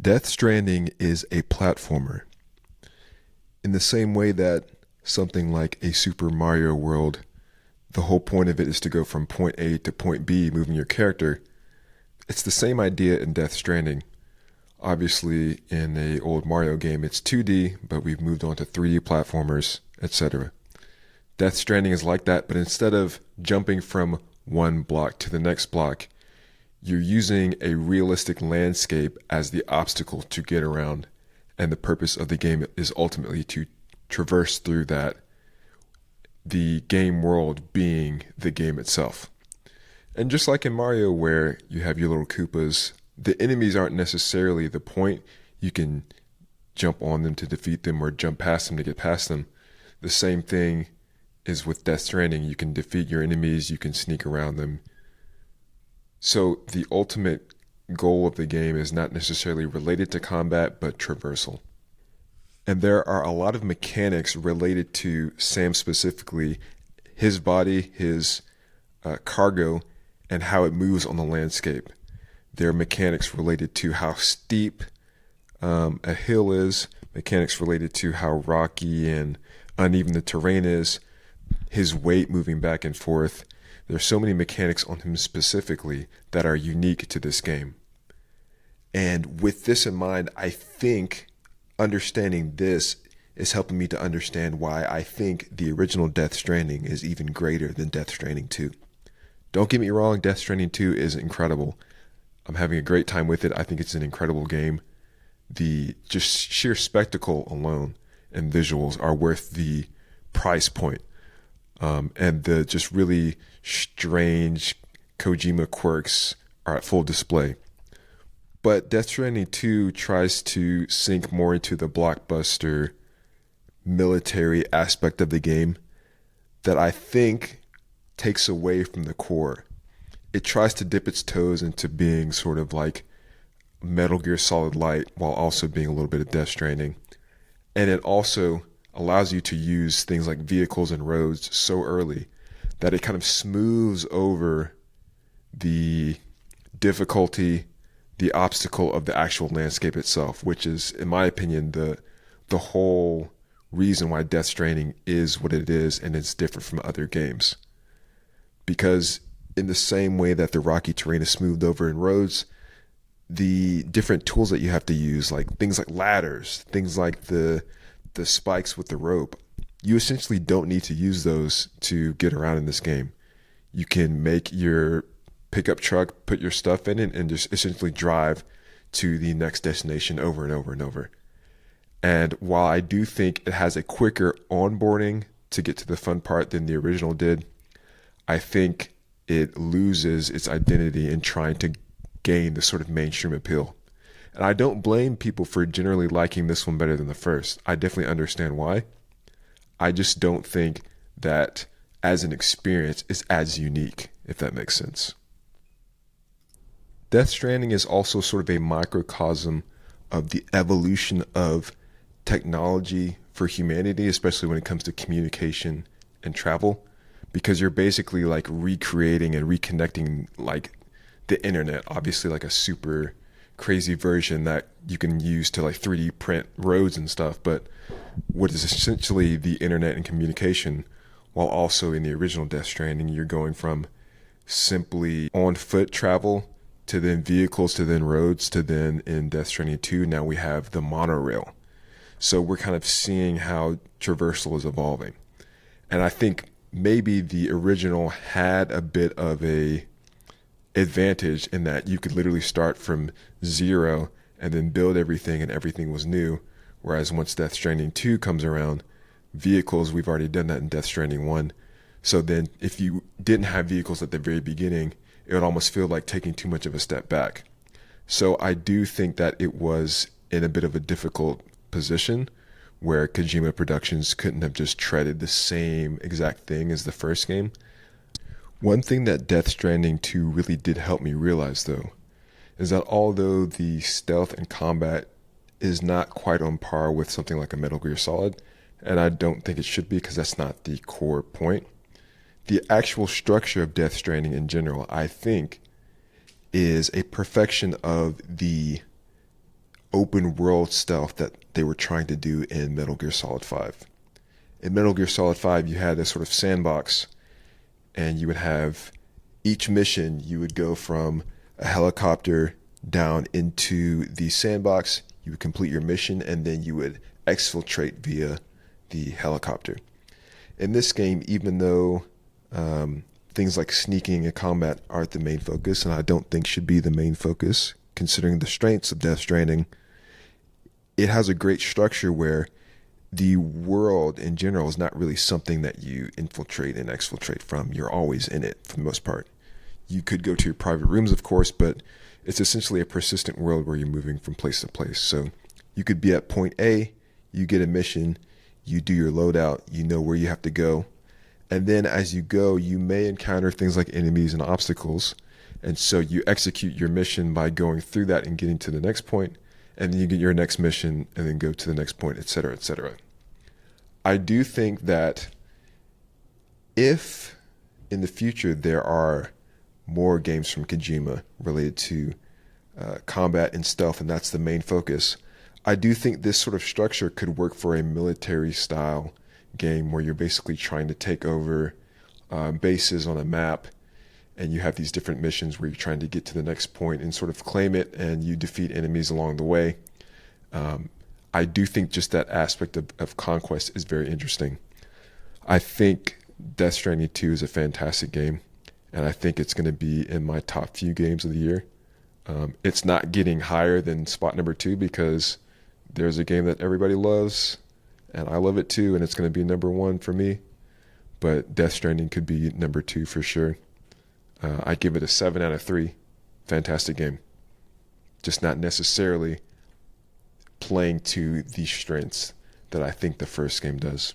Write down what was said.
Death Stranding is a platformer. In the same way that something like a Super Mario World, the whole point of it is to go from point A to point B, moving your character. It's the same idea in Death Stranding. Obviously, in a old Mario game, it's 2D, but we've moved on to 3D platformers, etc. Death Stranding is like that, but instead of jumping from one block to the next block, you're using a realistic landscape as the obstacle to get around, and the purpose of the game is ultimately to traverse through that, the game world being the game itself. And just like in Mario, where you have your little Koopas, the enemies aren't necessarily the point. You can jump on them to defeat them or jump past them to get past them. The same thing is with Death Stranding. You can defeat your enemies, you can sneak around them. So the ultimate goal of the game is not necessarily related to combat, but traversal. And there are a lot of mechanics related to Sam specifically, his body, his cargo, and how it moves on the landscape. There are mechanics related to how steep a hill is, mechanics related to how rocky and uneven the terrain is, his weight moving back and forth. There's so many mechanics on him specifically that are unique to this game. And with this in mind, I think understanding this is helping me to understand why I think the original Death Stranding is even greater than Death Stranding 2. Don't get me wrong, Death Stranding 2 is incredible. I'm having a great time with it. I think it's an incredible game. The just sheer spectacle alone and visuals are worth the price point. And the just really strange Kojima quirks are at full display. But Death Stranding 2 tries to sink more into the blockbuster military aspect of the game that I think takes away from the core. It tries to dip its toes into being sort of like Metal Gear Solid Light while also being a little bit of Death Stranding. And it also allows you to use things like vehicles and roads so early that it kind of smooths over the difficulty, the obstacle of the actual landscape itself, which is, in my opinion, the whole reason why Death Stranding is what it is and it's different from other games. Because in the same way that the rocky terrain is smoothed over in roads, the different tools that you have to use, like things like ladders, things like the spikes with the rope, you essentially don't need to use those to get around in this game. You can make your pickup truck, put your stuff in it, and just essentially drive to the next destination over and over and over. And while I do think it has a quicker onboarding to get to the fun part than the original did, I think it loses its identity in trying to gain the sort of mainstream appeal. And I don't blame people for generally liking this one better than the first. I definitely understand why. I just don't think that as an experience is as unique, if that makes sense. Death Stranding is also sort of a microcosm of the evolution of technology for humanity, especially when it comes to communication and travel, because you're basically like recreating and reconnecting like the internet, obviously like a super crazy version that you can use to like 3D print roads and stuff, but what is essentially the internet and communication, while also in the original Death Stranding, you're going from simply on foot travel to then vehicles to then roads to then in Death Stranding 2, now we have the monorail. So we're kind of seeing how traversal is evolving. And I think maybe the original had a bit of a advantage in that you could literally start from zero and then build everything and everything was new. Whereas once Death Stranding 2 comes around, vehicles, we've already done that in Death Stranding 1. So then if you didn't have vehicles at the very beginning, it would almost feel like taking too much of a step back. So I do think that it was in a bit of a difficult position where Kojima Productions couldn't have just treaded the same exact thing as the first game. One thing that Death Stranding 2 really did help me realize, though, is that although the stealth and combat is not quite on par with something like a Metal Gear Solid, and I don't think it should be because that's not the core point, the actual structure of Death Stranding in general, I think, is a perfection of the open world stealth that they were trying to do in Metal Gear Solid 5. In Metal Gear Solid 5, you had this sort of sandbox, and you would have each mission, you would go from a helicopter down into the sandbox, you would complete your mission, and then you would exfiltrate via the helicopter. In this game, even though things like sneaking and combat aren't the main focus, and I don't think should be the main focus, considering the strengths of Death Stranding, it has a great structure where the world in general is not really something that you infiltrate and exfiltrate from. You're always in it for the most part. You could go to your private rooms, of course, but it's essentially a persistent world where you're moving from place to place. So you could be at point A, you get a mission, you do your loadout, you know where you have to go. And then as you go, you may encounter things like enemies and obstacles. And so you execute your mission by going through that and getting to the next point, and then you get your next mission and then go to the next point, etc., etc. I do think that if in the future there are more games from Kojima related to combat and stealth, and that's the main focus, I do think this sort of structure could work for a military style game where you're basically trying to take over bases on a map, and you have these different missions where you're trying to get to the next point and sort of claim it, and you defeat enemies along the way. I do think just that aspect of conquest is very interesting. I think Death Stranding 2 is a fantastic game, and I think it's going to be in my top few games of the year. It's not getting higher than spot number 2 because there's a game that everybody loves, and I love it too, and it's going to be number 1 for me. But Death Stranding could be number 2 for sure. I give it a 7 out of 3. Fantastic game. Just not necessarily playing to the strengths that I think the first game does.